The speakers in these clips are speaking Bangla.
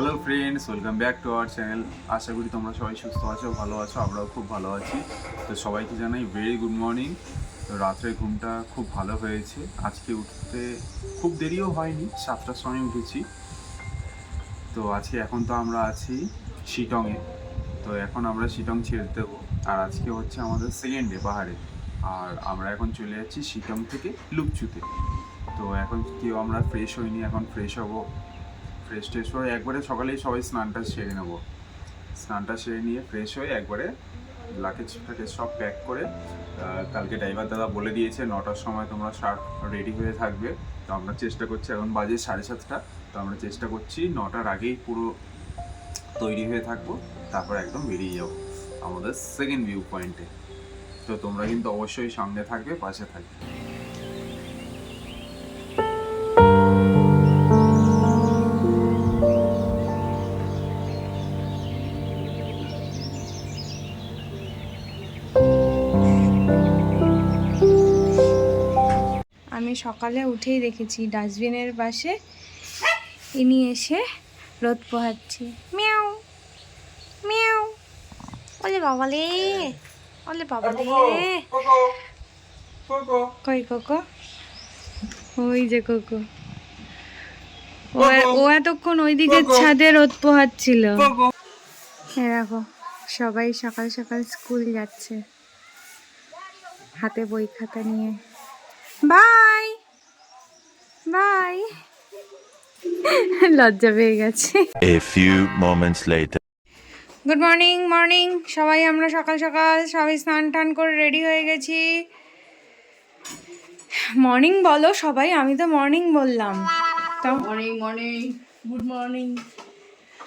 Hello friends, welcome back to our channel. আশা করি তোমরা সবাই সুস্থ আছো, ভালো আছো। আমরাও খুব ভালো আছি। তো সবাইকে জানাই ভেরি গুড মর্নিং। তো রাত্রে ঘুমটা খুব ভালো হয়েছে। আজকে উঠতে খুব দেরিও হয়নি, 7টার সময় উঠেছি। তো আজকে এখন তো আমরা আছি শিটংয়ে। তো এখন আমরা শিটং ছেড়ে দেবো। আর আজকে হচ্ছে আমাদের সেকেন্ড ডে পাহাড়ে। আর আমরা এখন চলে যাচ্ছি শিটং থেকে লুপচুতে। তো এখন কেউ আমরা ফ্রেশ হইনি, এখন ফ্রেশ হবো। ফ্রেশ ট্রেশ হয়ে একবারে সকালেই সবাই স্নানটা সেরে নেবো। স্নানটা সেরে নিয়ে ফ্রেশ হয়ে একবারে লাগেজ ফ্যাকেজ সব প্যাক করে কালকে ড্রাইভার দাদা বলে দিয়েছে 9টার সময় তোমরা শার্ট রেডি হয়ে থাকবে। তো আমরা চেষ্টা করছি, এখন বাজে 7:30। তো আমরা চেষ্টা করছি 9টার আগেই পুরো তৈরি হয়ে থাকবো, তারপর একদম বেরিয়ে যাবো আমাদের সেকেন্ড ভিউ পয়েন্টে। তো তোমরা কিন্তু অবশ্যই সঙ্গে থাকবে, পাশে থাকবে। আমি সকালে উঠেই দেখেছি ডাস্টবিনের পাশে ইনি এসে রোদ পোহাচ্ছে। মিয়াও মিয়াও, ওলে বাবালে, ওলে বাবালে। কই কোকো? ওই যে কোকো, ও এতক্ষণ ওইদিকে ছাদে রোদ পোহাচ্ছিল। দেখো সবাই সকাল সকাল স্কুল যাচ্ছে হাতে বই খাতা নিয়ে। Bye bye. লজ্জা পেয়ে গেছে। A few moments later. Good morning morning সবাই, আমরা সকাল সকাল সবাই স্নান টান করে রেডি হয়ে গেছি। মর্নিং বলো সবাই, আমি তো মর্নিং বললাম। তো মর্নিং মর্নিং গুড মর্নিং।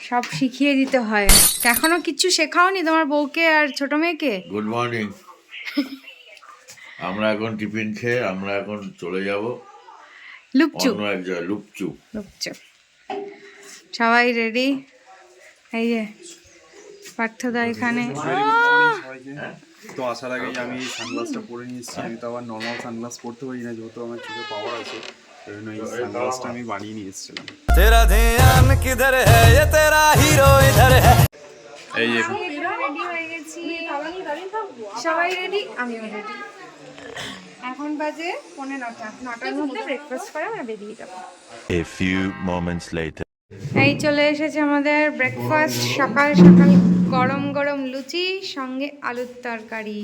সব শিখিয়ে দিতে হয়। তো এখনো কিচ্ছু শেখাওনি তোমার বউকে আর ছোট মেয়েকে? Good morning. আমরা এখন টিফিন খেয়ে আমরা এখন চলে যাব লুপচুপ। অন্য এক জায়গায়, লুপচুপ। লুপচুপ সবাই রেডি। এই যে পার্থদা এখানে। তো আসার আগেই আমি সানগ্লাসটা পরে নিয়েছি। আমি তো আবার নর্মাল সানগ্লাস পরতে পারি না, যেহেতু আমার চোখে পাওয়ার আছে। এই জন্য এই সানগ্লাসটা আমি বানিয়ে নিয়ে এসেছিলাম। এই যে রেডি হয়ে গেছি, সবাই রেডি, আমিও রেডি। এখন বাজে 9:45। 9টার মধ্যে ব্রেকফাস্ট করে আমরা বেরিয়ে যাবো। A few moments later. এই চলে এসেছে আমাদের ব্রেকফাস্ট। সকাল সকাল গরম গরম লুচি সঙ্গে আলুর তরকারি।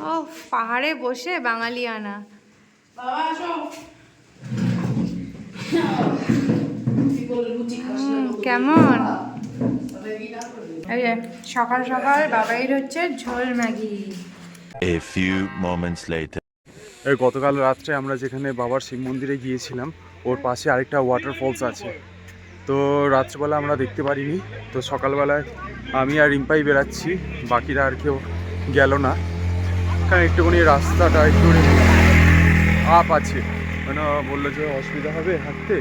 ও পাহাড়ে বসে বাঙালিয়ানা। কেমন? এই যে সকাল সকাল বাবাইর হচ্ছে ঝোল Maggi. A few moments later. এই গতকাল রাত্রে আমরা যেখানে বাবার শিব মন্দিরে গিয়েছিলাম, ওর পাশে আরেকটা ওয়াটারফলস আছে। তো রাত্রেবেলা আমরা দেখতে পারিনি। তো সকালবেলায় আমি আর রিম্পাই বেরাচ্ছি, বাকিরা আর কেউ গেল না। কারণ একটুখানি রাস্তাটা একটু আপ আছে, মানে বললো যে অসুবিধা হবে হাঁটতে।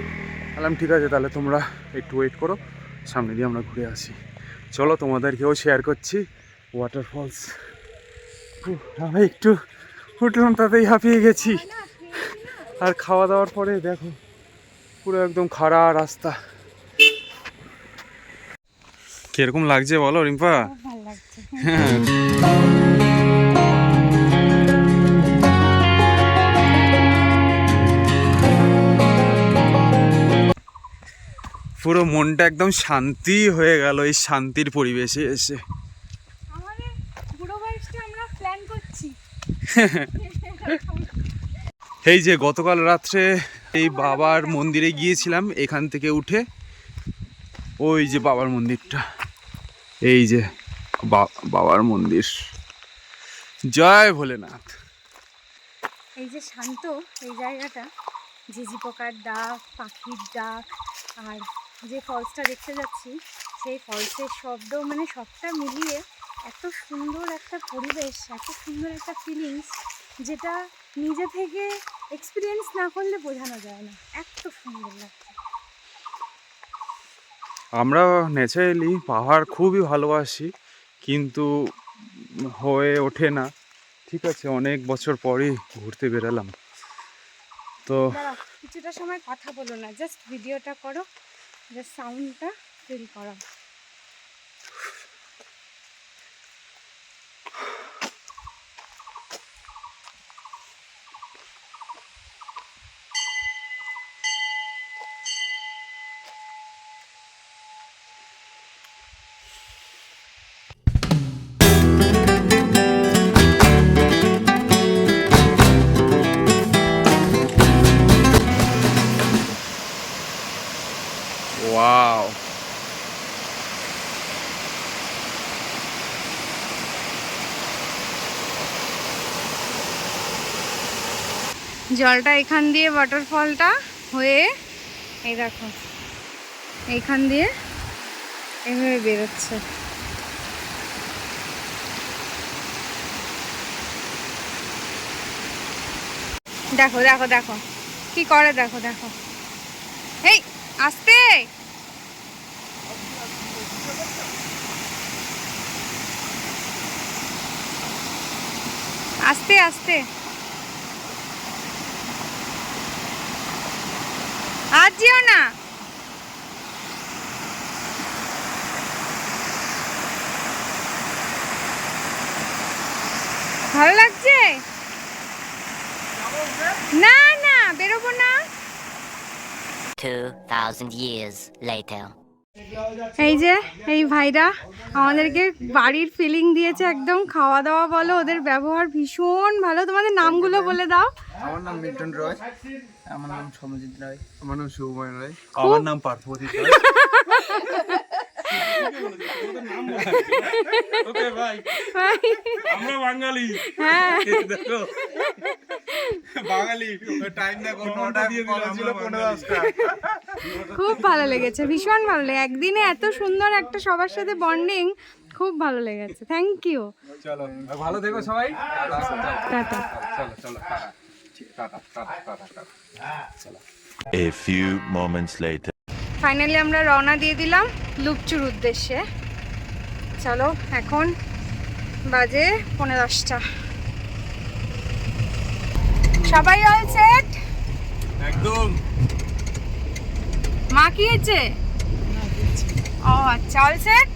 বললাম ঠিক আছে, তাহলে তোমরা একটু ওয়েট করো, সামনে দিয়ে আমরা ঘুরে আসি। চলো তোমাদেরকেও শেয়ার করছি ওয়াটারফলস। আমি একটু উঠলাম, তাতেই হাঁপিয়ে গেছি। আর খাওয়া দাওয়ার পরে দেখো পুরো একদম খাড়া রাস্তা। কিরকম লাগছে বলো রিম্পা? ভালো লাগছে। পুরো মনটা একদম শান্তি হয়ে গেল এই শান্তির পরিবেশে এসে। আমাদের বুড়ো বয়সটা আমরা প্ল্যান করছি। এই যে গতকাল রাত্রে এই বাবার মন্দিরে গিয়েছিলাম, এখান থেকে উঠে ওই যে বাবার মন্দিরটা, এই যে বাবার মন্দির। জয় ভোলেনাথ। এই যে শান্ত এই জায়গাটা, ঝিঝি পোকার ডাক, পাখির ডাক, আর যে ফলসটা দেখতে যাচ্ছি সেই ফলসের শব্দ, মানে সবটা মিলিয়ে এত সুন্দর একটা পরিবেশ, এত সুন্দর একটা ফিলিংস, যেটা নিজে থেকে এক্সপিরিয়েন্স না করলে বোঝানো যায় না। এত সুন্দর লাগছে। আমরা ন্যাচারালি পাহাড় খুবই ভালোবাসি, কিন্তু হয়ে ওঠে না। ঠিক আছে, অনেক বছর পরেই ঘুরতে বেরালাম। তো দাঁড়াও, কিছুটা সময় কথা বলো না, জাস্ট ভিডিওটা করো, জাস্ট সাউন্ডটা ফিল করো। ওয়াও, জলটা এখান দিয়ে ওয়াটারফলটা হয়ে এই দেখো এইখান দিয়ে এভাবে বেরোচ্ছে। দেখো দেখো দেখো কি করে, দেখো দেখো, এই আস্তে আস্তে আস্তে, আর যেও না। ভালো লাগছে? না না বেরোবো না। 2,000 years later. এই যে এই ভাইরা আমাদেরকে বাড়ির ফিলিং দিয়েছে একদম। খাওয়া দাওয়া বলো, ওদের ব্যবহার ভীষণ ভালো। তোমাদের নামগুলো বলে দাও। আমার নাম মিল্টন রয়, আমার নাম সমজিৎ রায়, আমার নাম শুভময় রায়, আমার নাম পার্থপ্রতিম রায়। ওকে ভাই, আমরা বাঙালি। হ্যাঁ দেখো বাঙালি, টাইম দেখো 9টা দিয়ে দিলাম, ছিল 15টা। খুব ভালো লেগেছে, ভীষণ ভালো লেগেছে। একদিনে এত সুন্দর একটা সবার সাথে বন্ডিং, খুব ভালো লেগেছে। Thank you. চলো ভালো থেকো সবাই। টাটা। চলো চলো টাটা টাটা টাটা টাটা। চলো। A few moments later. Finally আমরা রওনা দিয়ে দিলাম লুপচুর উদ্দেশ্যে। চলো এখন বাজে 10:15। সবাই অল সেট? একদম। মা কি হয়েছে? ও আচ্ছা, অল সেট।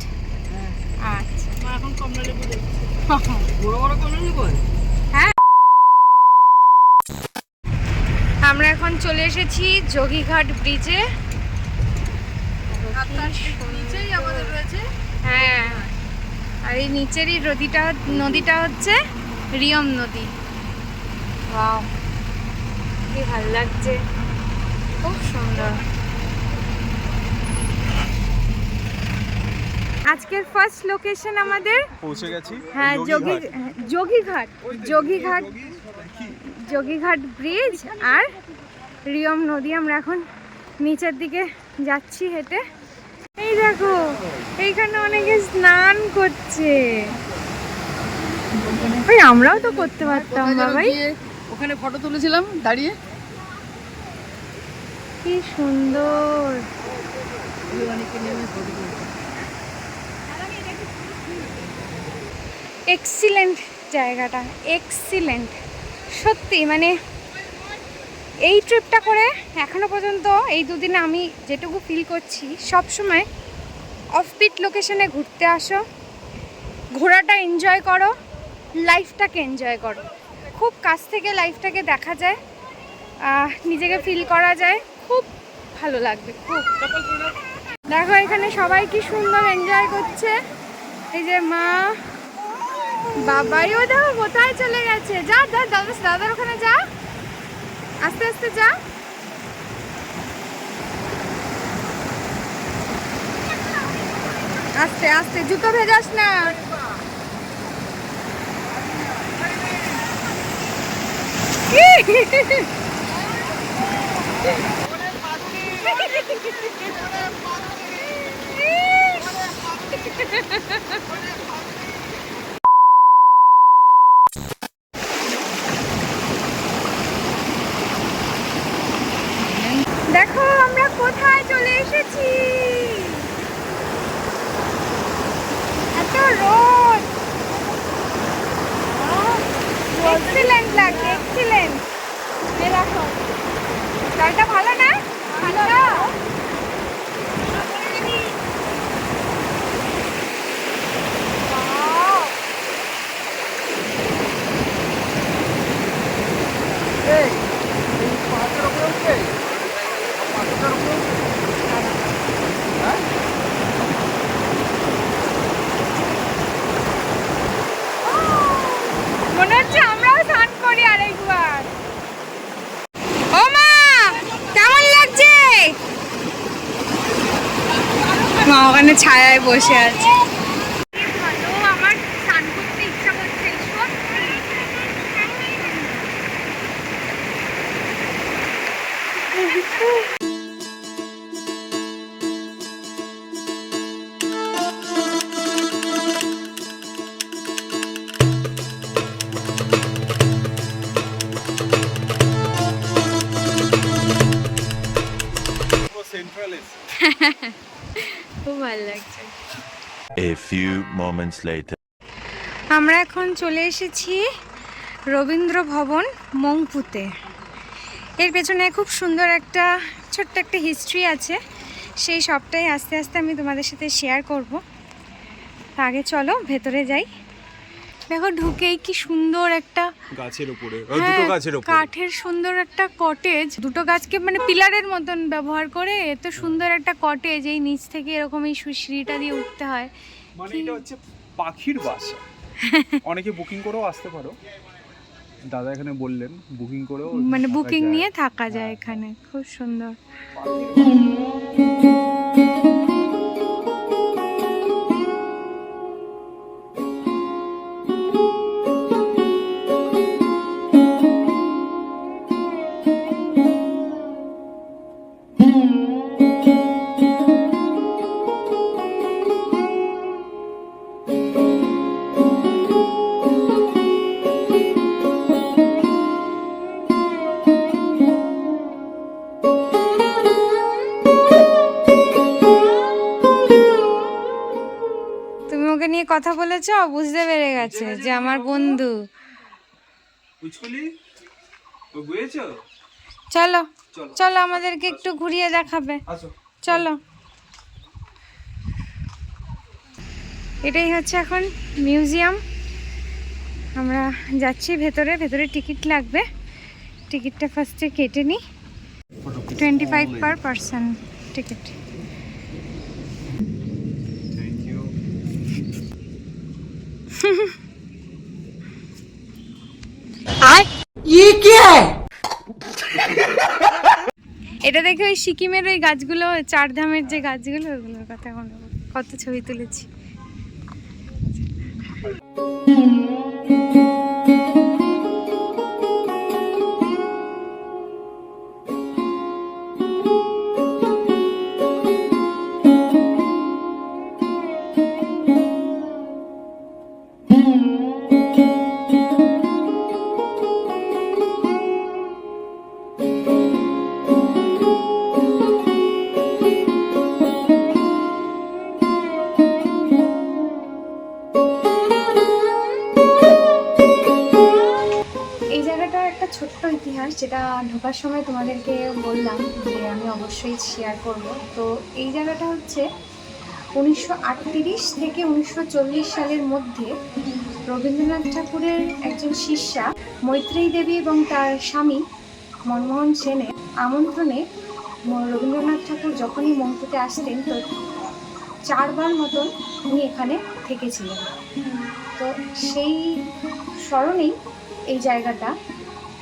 আচ্ছা মা এখন কমলা লেবু দেখছে, বড় বড় কমলা লেবু। হ্যাঁ, আমরা এখন চলে এসেছি যোগীঘাট ব্রিজে। নিচেই আমাদের রয়েছে। হ্যাঁ, আর এই নিচেরই নদীটা হচ্ছে রিয়ম নদী। ওয়াও, কি ভালো লাগছে, খুব সুন্দর। আজকের ফার্স্ট লোকেশন আমাদের পৌঁছে গেছি। হ্যাঁ যোগীঘাট ব্রিজ আর রিয়ম নদী। আমরা এখন নিচের দিকে যাচ্ছি হেঁটে। এই দেখো এইখানে অনেকে স্নান করছে। ওই আমরাও তো করতে পারতাম বাবাই। ওখানে ফটো তুলেছিলাম দাঁড়িয়ে। কি সুন্দর। এক্সিলেন্ট জায়গাটা, এক্সিলেন্ট সত্যি। মানে এই ট্রিপটা করে এখনো পর্যন্ত এই দুদিনে আমি যেটুকু ফিল করছি, সবসময় অফবিট লোকেশনে ঘুরতে আসো, ঘোরাটা এনজয় করো, লাইফটাকে এনজয় করো। খুব কাছ থেকে লাইফটাকে দেখা যায়, নিজেকে ফিল করা যায়, খুব ভালো লাগবে খুব। দেখো এখানে সবাই কি সুন্দর এনজয় করছে। এই যে মা বাবাইও দেখো কোথায় চলে গেছে। যা দাদার ওখানে যা, আস্তে আস্তে যা। আস্তে আস্তে, জুতো ভেজাস না। দেখো আমরা কোথায় চলে এসেছি। এত রোদ, এক্সিলেন্ট লাগছে, এক্সিলেন্ট। এই দেখো জলটা ভালো না? ঠান্ডা। মা ওখানে ছায়ায় বসে আছে। ভালো, আমার স্নান করতে ইচ্ছা করছে। খুব ভালো লাগছে। A few moments later. আমরা এখন চলে এসেছি রবীন্দ্র ভবন মংপুতে। এর পেছনে খুব সুন্দর একটা ছোট্ট একটা হিস্ট্রি আছে, সেই সবটাই আস্তে আস্তে আমি তোমাদের সাথে শেয়ার করব। আগে চলো ভেতরে যাই। দেখো ঢুকেই কি সুন্দর একটা গাছের উপরে, হ্যাঁ, কাঠের সুন্দর একটা কটেজ, দুটো গাছকে মানে পিলারের মতন ব্যবহার করে এত সুন্দর একটা কটেজ। এই নিচ থেকে এরকম এই সিঁড়িটা দিয়ে উঠতে হয়। মানে এটা হচ্ছে পাখির বাসা। অনেকে বুকিং করেও আসতে পারো, দাদা এখানে বললেন বুকিং করেও, মানে বুকিং নিয়ে থাকা যায় এখানে। খুব সুন্দর। নিয়ে কথা বলেছ, বুঝতে পেরে গেছে যে আমার বন্ধু। চলো চলো আমাদেরকে একটু ঘুরিয়ে দেখাবে, চলো। এটাই হচ্ছে এখন মিউজিয়াম। আমরা যাচ্ছি ভেতরে। ভেতরে টিকিট লাগবে, টিকিটটা ফার্স্টে কেটে নিই। 25 per person টিকিট। এটা দেখে ওই সিকিমের ওই গাছগুলো, চারধামের যে গাছগুলো, ওগুলোর কথা মনে পড়ে। কত ছবি তুলেছি। ছোট্ট ইতিহাস, যেটা ঢোকার সময় তোমাদেরকে বললাম যে আমি অবশ্যই শেয়ার করব। তো এই জায়গাটা হচ্ছে 1938 থেকে 1940 সালের মধ্যে রবীন্দ্রনাথ ঠাকুরের একজন শিষ্যা মৈত্রেয়ী দেবী এবং তার স্বামী মনমোহন সেনের আমন্ত্রণে রবীন্দ্রনাথ ঠাকুর যখনই মংপুতে আসতেন, তো 4 বার মতন উনি এখানে থেকেছিলেন। তো সেই স্মরণেই এই জায়গাটা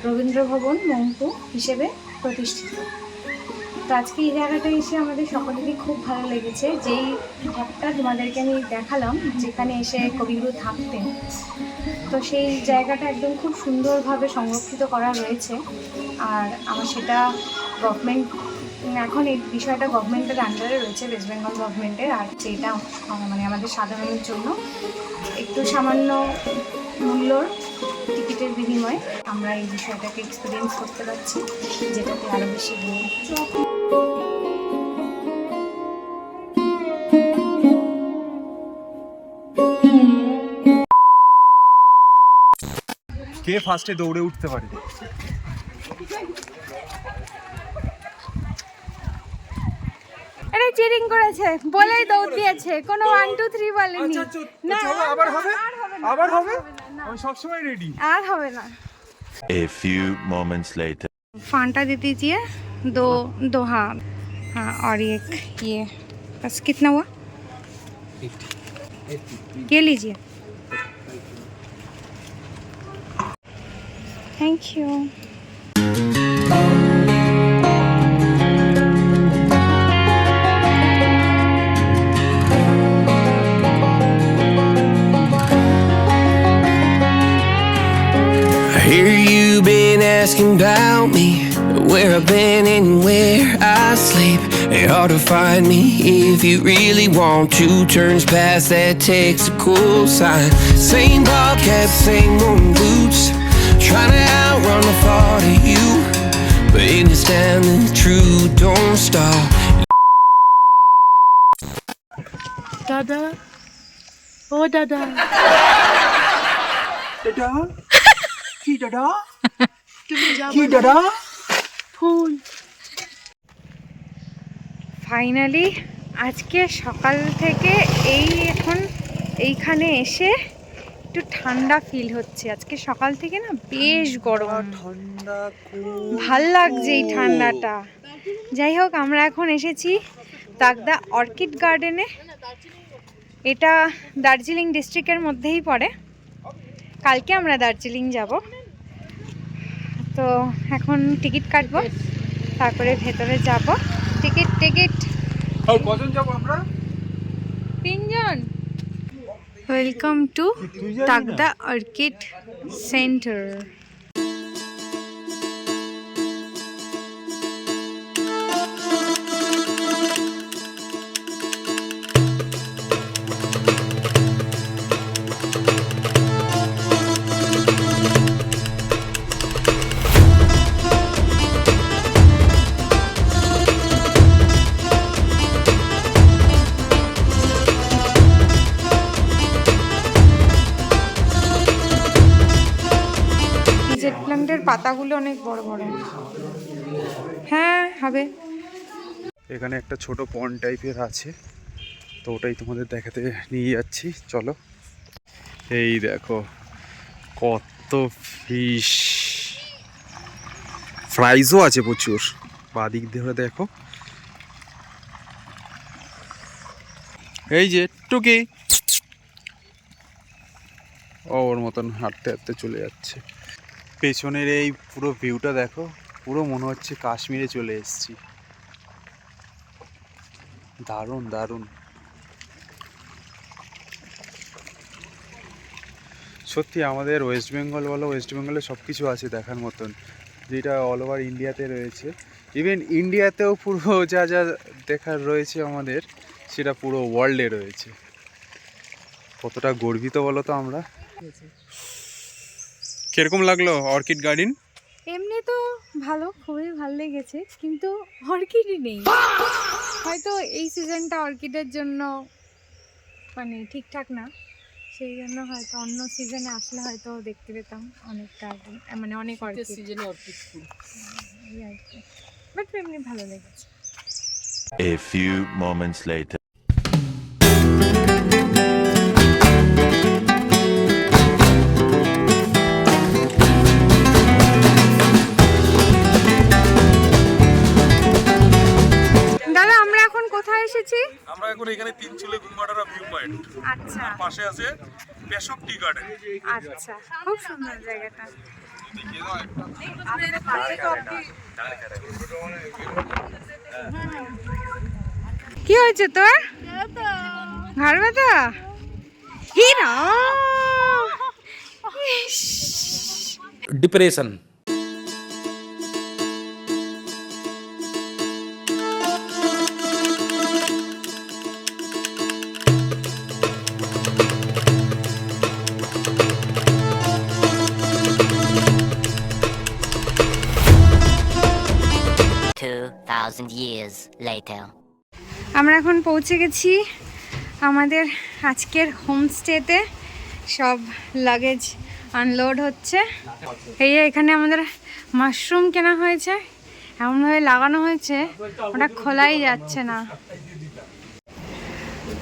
রবীন্দ্র ভবন মংপু হিসেবে প্রতিষ্ঠিত। তো আজকে এই জায়গাটা এসে আমাদের সকলেরই খুব ভালো লেগেছে। যেই ঘরটা তোমাদেরকে আমি দেখালাম, যেখানে এসে কবিগুরু থাকতেন, তো সেই জায়গাটা একদম খুব সুন্দরভাবে সংরক্ষিত করা রয়েছে। আর আমার সেটা গভর্নমেন্ট, এখন এই বিষয়টা গভর্নমেন্টের আন্ডারে রয়েছে, ওয়েস্ট বেঙ্গল গভর্নমেন্টের। আর যেটা মানে আমাদের সাধারণের জন্য একটু সামান্য মূল্যর টিকিটের বিনিময়ে আমরা এই বিষয়টাকে এক্সপিরিয়েন্স করতে পারছি, যেটাতে আরও বেশি কে ফার্স্টে দৌড়ে উঠতে পারে। এটা চিটিং করেছে বলেই দৌড় দিয়েছে, কোনো 1 2 3 বলেনি। না আবার হবে, আবার হবে, আমি সব সময় রেডি। আর হবে না। A few moments later. Phanta दे दीजिए दो हाँ हाँ, और एक ये बस। कितना हुआ? 50। ये लीजिए, thank you. asking about me, where I've been and where I sleep. It's hard to find me if you really want to. Turns past that takes a cool sign. Same bobcat, same moon boots, trying to outrun the thought of you. But in this town, the truth don't stop. দাদা ও দাদা দাদা কি দাদা তুমি যাবে কি দাদা ফুল ফাইনালি আজকে সকাল থেকে এখন এইখানে এসে একটু ঠান্ডা ফিল হচ্ছে। আজকে সকাল থেকে না বেশ গরম, ঠান্ডা ভাল লাগছে এই ঠান্ডাটা। যাই হোক, আমরা এখন এসেছি তাকদা অর্কিড গার্ডেনে। এটা দার্জিলিং ডিস্ট্রিক্টের মধ্যেই পড়ে। কালকে আমরা দার্জিলিং যাব, তো এখন টিকিট কাটবো, তারপরে ভেতরে যাব। টিকিট কজন যাবো আমরা? 3 জন। Welcome to Takdah orchid centre. Jade প্ল্যান্টের পাতাগুলো অনেক বড় বড়। হ্যাঁ হবে। এখানে একটা ছোট পন্ড টাইপের আছে, তো ওটাই তোমাদের দেখাতে নিয়ে যাচ্ছি, চলো। এই দেখো কত ফিশ, ফ্রাইজও আছে প্রচুর। বাদিক ধরে দেখো, এই যে টুকি ওর মতন হাঁটতে হাঁটতে চলে যাচ্ছে। পেছনের এই পুরো ভিউটা দেখো, পুরো মনে হচ্ছে কাশ্মীরে চলে এসেছি। দারুণ দারুণ, সত্যি আমাদের ওয়েস্ট বেঙ্গল বলো, ওয়েস্ট বেঙ্গলে সব কিছু আছে দেখার মতন, যেটা অল ওভার ইন্ডিয়াতে রয়েছে। ইভেন ইন্ডিয়াতেও পুরো যা যা দেখার রয়েছে আমাদের, সেটা পুরো ওয়ার্ল্ডে রয়েছে। কতটা গর্বিত বলো তো আমরা। কিরকম লাগলো অর্কিড গার্ডেন? এমনি তো ভালো, খুবই ভালো লেগেছে, কিন্তু অর্কিডই নেই। হয়তো এই সিজনটা অর্কিডের জন্য মানে ঠিকঠাক না, সেই জন্য হয়তো অন্য সিজনে আসলে হয়তো দেখতে পেতাম অনেক গার্ডেন, মানে অনেক অর্কিড সিজনে অর্কিড ফুল। বাট এমনি ভালো লেগেছে। A few moments later. দাদা আমরা এখন কোথায় এসেছি? আমরা এখন এখানে তিনচুলে গুলমাটারা ভিউ পয়েন্ট, আচ্ছা পাশে আছে পেশক টি গার্ডেন। আচ্ছা, খুব সুন্দর জায়গাটা। কি হয়েছে তোর? ঘাড় ব্যথা? হীরা डिप्रेशन। $2,000 years later. আমরা এখন পৌঁছে গেছি আমাদের আজকের হোমস্টেতে। সব লাগেজ আনলোড হচ্ছে। এই যে এখানে আমাদের মাশরুম কেনা হয়েছে, এমনভাবে লাগানো হয়েছে ওটা খোলাই যাচ্ছে না।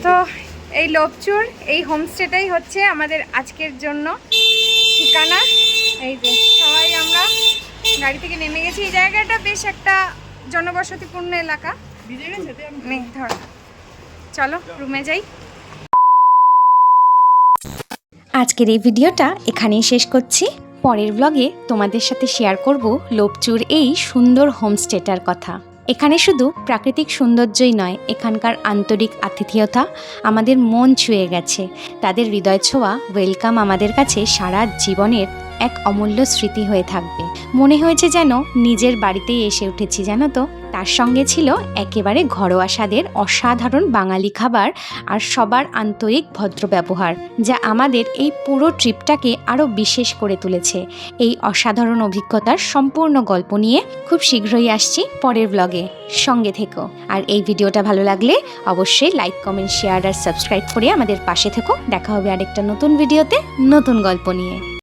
তো এই লোপচুর এই হোমস্টেটাই হচ্ছে আমাদের আজকের জন্য ঠিকানা। এই যে সবাই আমরা গাড়ি থেকে নেমে গেছি। এই জায়গাটা বেশ একটা জনবসতিপূর্ণ এলাকা। ধর চলো রুমে যাই। আজকের এই ভিডিওটা এখানেই শেষ করছি। পরের ব্লগে তোমাদের সাথে শেয়ার করব লোপচুর এই সুন্দর হোমস্টেটার কথা। এখানে শুধু প্রাকৃতিক সৌন্দর্যই নয়, এখানকার আন্তরিক আতিথেয়তা আমাদের মন ছুঁয়ে গেছে। তাদের হৃদয় ছোঁয়া ওয়েলকাম আমাদের কাছে সারা জীবনের এক অমূল্য স্মৃতি হয়ে থাকবে। মনে হয়েছে যেন নিজের বাড়িতেই এসে উঠেছি জানো তো। তার সঙ্গে ছিল একেবারে ঘরোয়া স্বাদের অসাধারণ বাঙালি খাবার আর সবার আন্তরিক ভদ্র ব্যবহার, যা আমাদের এই পুরো ট্রিপটাকে আরও বিশেষ করে তুলেছে। এই অসাধারণ অভিজ্ঞতার সম্পূর্ণ গল্প নিয়ে খুব শীঘ্রই আসছি পরের ব্লগে, সঙ্গে থেকো। আর এই ভিডিওটা ভালো লাগলে অবশ্যই লাইক, কমেন্ট, শেয়ার আর সাবস্ক্রাইব করে আমাদের পাশে থেকো। দেখা হবে আরেকটা নতুন ভিডিওতে নতুন গল্প নিয়ে।